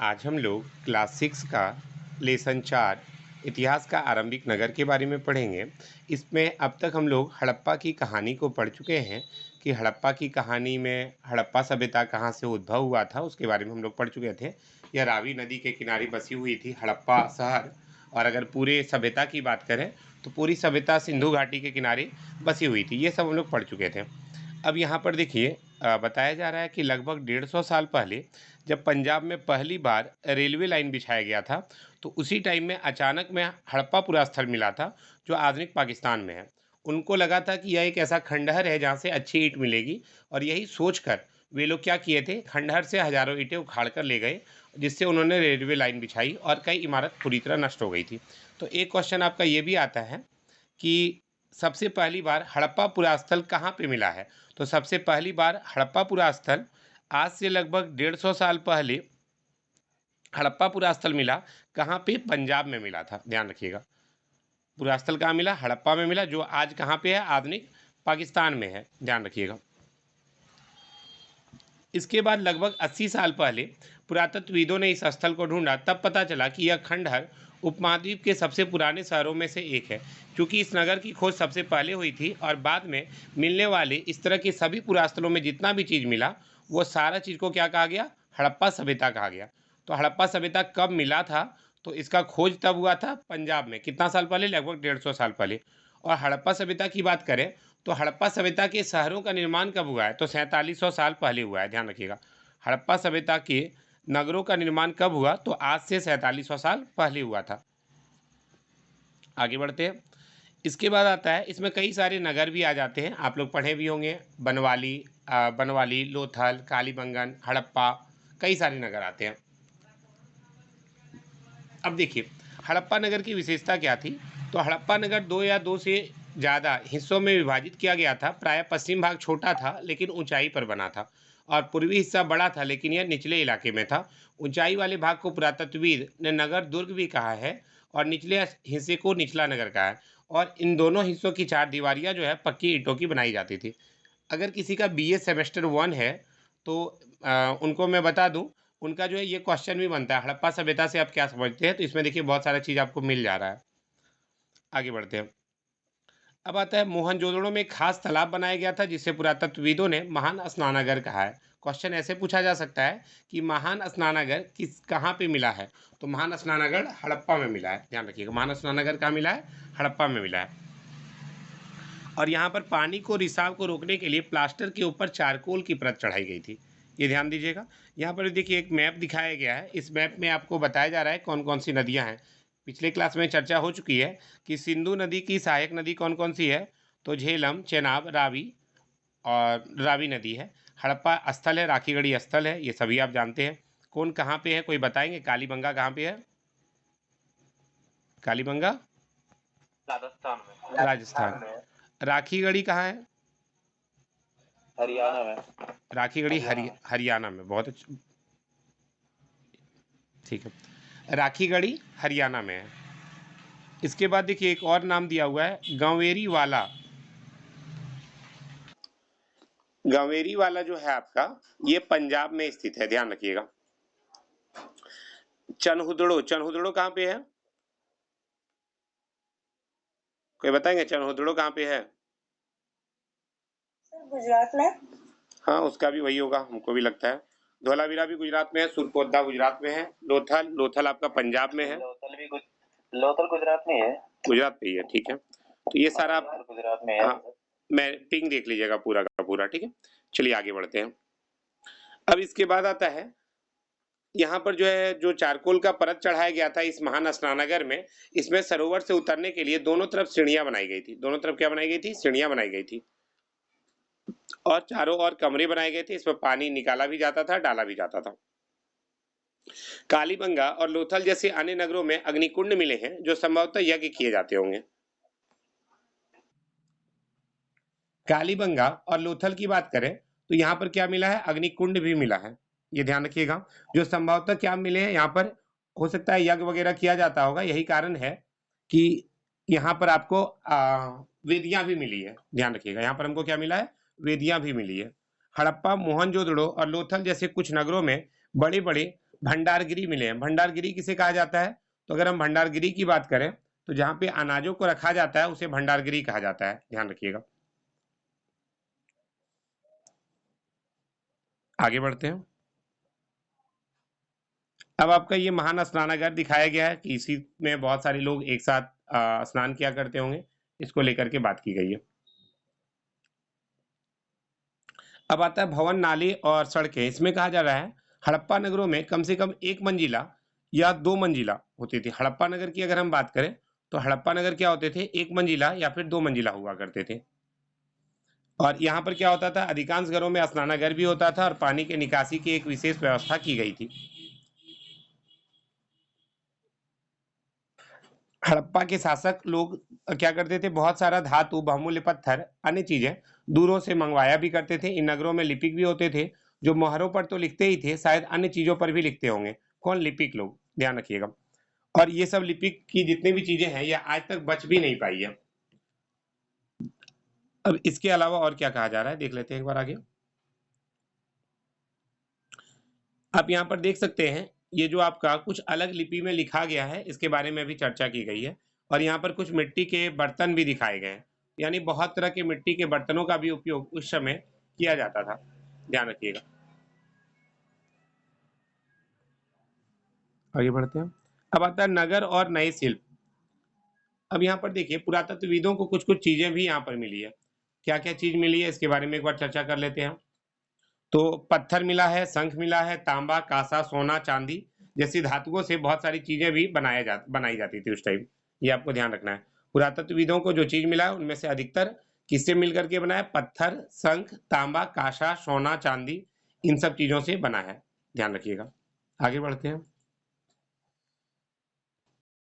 आज हम लोग क्लास 6 का लेसन 4 इतिहास का आरंभिक नगर के बारे में पढ़ेंगे। इसमें अब तक हम लोग हड़प्पा की कहानी को पढ़ चुके हैं कि हड़प्पा की कहानी में हड़प्पा सभ्यता कहाँ से उद्भव हुआ था, उसके बारे में हम लोग पढ़ चुके थे। यह रावी नदी के किनारे बसी हुई थी हड़प्पा शहर। और अगर पूरे सभ्यता की बात करें तो पूरी सभ्यता सिंधु घाटी के किनारे बसी हुई थी। ये सब हम लोग पढ़ चुके थे। अब यहाँ पर देखिए, बताया जा रहा है कि लगभग 150 साल पहले जब पंजाब में पहली बार रेलवे लाइन बिछाया गया था, तो उसी टाइम में अचानक में हड़प्पा पुरास्थल मिला था, जो आधुनिक पाकिस्तान में है। उनको लगा था कि यह एक ऐसा खंडहर है जहाँ से अच्छी ईंट मिलेगी, और यही सोचकर वे लोग क्या किए थे, खंडहर से हजारों ईंटें उखाड़ कर ले गए, जिससे उन्होंने रेलवे लाइन बिछाई और कई इमारत पूरी तरह नष्ट हो गई थी। तो एक क्वेश्चन आपका ये भी आता है कि सबसे पहली बार हड़प्पा पुरास्थल कहाँ पे मिला है। तो सबसे पहली बार हड़प्पा पुरास्थल आज से लगभग 150 साल पहले हड़प्पा पुरास्थल मिला। कहाँ पे? पंजाब में मिला था, ध्यान रखिएगा। पुरास्थल कहाँ मिला? हड़प्पा में मिला, जो आज कहाँ पे है? आधुनिक पाकिस्तान में है, ध्यान रखिएगा। इसके बाद लगभग 80 साल पहले पुरातत्वविदों ने इस स्थल को ढूंढा। तब पता चला कि यह खंडहर उपमहाद्वीप के सबसे पुराने शहरों में से एक है। क्योंकि इस नगर की खोज सबसे पहले हुई थी और बाद में मिलने वाले इस तरह के सभी पुरास्थलों में जितना भी चीज़ मिला, वो सारा चीज़ को क्या कहा गया? हड़प्पा सभ्यता कहा गया। तो हड़प्पा सभ्यता कब मिला था? तो इसका खोज तब हुआ था पंजाब में। कितना साल पहले? लगभग 150 साल पहले। और हड़प्पा सभ्यता की बात करें तो हड़प्पा सभ्यता के शहरों का निर्माण कब हुआ है? तो 4700 साल पहले हुआ है, ध्यान रखिएगा। हड़प्पा सभ्यता के नगरों का निर्माण कब हुआ? तो आज से 4700 साल पहले हुआ था। आगे बढ़ते हैं। इसके बाद आता है, इसमें कई सारे नगर भी आ जाते हैं, आप लोग पढ़े भी होंगे। बनवाली, लोथल, कालीबंगन, हड़प्पा, कई सारे नगर आते हैं। अब देखिए, हड़प्पा नगर की विशेषता क्या थी? तो हड़प्पा नगर दो या दो से ज़्यादा हिस्सों में विभाजित किया गया था। प्रायः पश्चिम भाग छोटा था लेकिन ऊंचाई पर बना था, और पूर्वी हिस्सा बड़ा था लेकिन यह निचले इलाके में था। ऊंचाई वाले भाग को पुरातत्वविद ने नगर दुर्ग भी कहा है, और निचले हिस्से को निचला नगर कहा है। और इन दोनों हिस्सों की चार दीवारियाँ जो है पक्की ईंटों की बनाई जाती थी। अगर किसी का बीए सेमेस्टर 1 है तो उनको मैं बता दूं, उनका जो है ये क्वेश्चन भी बनता है, हड़प्पा सभ्यता से आप क्या समझते हैं। तो इसमें देखिए बहुत सारा चीज़ आपको मिल जा रहा है। आगे बढ़ते हैं। अब आता है, मोहनजोदड़ो में एक खास तालाब बनाया गया था जिसे पुरातत्वविदों ने महान स्नानागार कहा है। क्वेश्चन ऐसे पूछा जा सकता है कि महान स्नानागार कहाँ पे मिला है? तो महान स्नानागार हड़प्पा में मिला है, ध्यान रखिएगा। महान स्नानागार कहाँ मिला है? हड़प्पा में मिला है। और यहाँ पर पानी को रिसाव को रोकने के लिए प्लास्टर के ऊपर चारकोल की परत चढ़ाई गई थी। ये ध्यान दीजिएगा। यहाँ पर देखिए एक मैप दिखाया गया है। इस मैप में आपको बताया जा रहा है कौन कौन सी नदियाँ हैं। पिछले क्लास में चर्चा हो चुकी है कि सिंधु नदी की सहायक नदी कौन कौन सी है। तो झेलम, चेनाब, रावी और रावी नदी है। हड़प्पा स्थल है, राखीगढ़ी स्थल है, ये सभी आप जानते हैं। कौन कहाँ पे है, कोई बताएंगे? कालीबंगा कहाँ पे है? कालीबंगा राजस्थान में। राजस्थान। राखीगढ़ी कहाँ है? हरियाणा में। राखीगढ़ी हरियाणा। हरियाणा में। बहुत अच्छा, ठीक है। राखीगढ़ी हरियाणा में है। इसके बाद देखिए एक और नाम दिया हुआ है, गंवेरी वाला। गंवेरी वाला जो है आपका, ये पंजाब में स्थित है, ध्यान रखिएगा। चनहुदड़ो, चनहुदड़ो कहाँ पे है? कोई बताएंगे चनहुदड़ो कहाँ पे है? सर गुजरात में। हाँ, उसका भी वही होगा, हमको भी लगता है। धोलावीरा भी गुजरात में है, सुरकोतला गुजरात में है, लोथल, लोथल आपका पंजाब में है। लोथल गुजरात में है। गुजरात में ही है, ठीक है। तो ये सारा आप, गुजरात में है। हाँ, मैं पिंग देख लीजिएगा पूरा का पूरा, ठीक है। चलिए आगे बढ़ते हैं। अब इसके बाद आता है, यहाँ पर जो है जो चारकोल का परत चढ़ाया गया था इस महान स्नानागार में, इसमें सरोवर से उतरने के लिए दोनों तरफ सीढ़ियां बनाई गई थी। दोनों तरफ क्या बनाई गई थी? सीढ़ियां बनाई गई थी। और चारों ओर कमरे बनाए गए थे, इसमें पानी निकाला भी जाता था, डाला भी जाता था। कालीबंगा और लोथल जैसे अन्य नगरों में अग्निकुंड मिले हैं जो संभवतः यज्ञ किए जाते होंगे। कालीबंगा और लोथल की बात करें तो यहाँ पर क्या मिला है? अग्निकुंड भी मिला है, ये ध्यान रखिएगा। जो संभवतः क्या मिले हैं यहाँ पर, हो सकता है यज्ञ वगैरह किया जाता होगा। यही कारण है कि यहाँ पर आपको वेदियां भी मिली है, ध्यान रखिएगा। यहाँ पर हमको क्या मिला है? वेदियां भी मिली है। हड़प्पा, मोहनजोदड़ो और लोथल जैसे कुछ नगरों में बड़े बड़े भंडारगिरी मिले हैं। भंडारगिरी किसे कहा जाता है? तो अगर हम भंडारगिरी की बात करें तो जहां पे अनाजों को रखा जाता है उसे भंडारगिरी कहा जाता है, ध्यान रखिएगा। आगे बढ़ते हैं। अब आपका ये महान स्नानागार दिखाया गया है कि इसी में बहुत सारे लोग एक साथ स्नान किया करते होंगे, इसको लेकर के बात की गई है। अब आता है भवन, नाली और सड़कें। इसमें कहा जा रहा है हड़प्पा नगरों में कम से कम एक मंजिला या दो मंजिला होती थी। हड़प्पा नगर की अगर हम बात करें तो हड़प्पा नगर क्या होते थे? एक मंजिला या फिर दो मंजिला हुआ करते थे। और यहाँ पर क्या होता था? अधिकांश घरों में स्नानागार भी होता था और पानी के निकासी की एक विशेष व्यवस्था की गई थी। हड़प्पा के शासक लोग क्या करते थे? बहुत सारा धातु, बहुमूल्य पत्थर, अन्य चीजें दूरों से मंगवाया भी करते थे। इन नगरों में लिपिक भी होते थे, जो मोहरों पर तो लिखते ही थे, शायद अन्य चीजों पर भी लिखते होंगे। कौन? लिपिक लोग, ध्यान रखिएगा। और ये सब लिपिक की जितनी भी चीजें हैं, ये आज तक बच भी नहीं पाई है। अब इसके अलावा और क्या कहा जा रहा है, देख लेते हैं एक बार आगे। आप यहाँ पर देख सकते हैं, ये जो आपका कुछ अलग लिपि में लिखा गया है, इसके बारे में भी चर्चा की गई है। और यहाँ पर कुछ मिट्टी के बर्तन भी दिखाए गए हैं, यानी बहुत तरह के मिट्टी के बर्तनों का भी उपयोग उस समय किया जाता था, ध्यान रखिएगा। आगे बढ़ते हैं। अब आता है नगर और नए शिल्प। अब यहाँ पर देखिए, पुरातत्वविदों को कुछ कुछ चीजें भी यहाँ पर मिली है। क्या क्या चीज मिली है, इसके बारे में एक बार चर्चा कर लेते हैं। तो पत्थर मिला है, शंख मिला है, तांबा, कांसा, सोना, चांदी जैसी धातुओं से बहुत सारी चीजें भी बनाई जाती थी उस टाइम, ये आपको ध्यान रखना है। पुरातत्वविदों को जो चीज मिला है उनमें से अधिकतर किससे मिलकर के बना है? पत्थर, शंख, तांबा, कांसा, सोना, चांदी, इन सब चीजों से बना है, ध्यान रखिएगा। आगे बढ़ते हैं।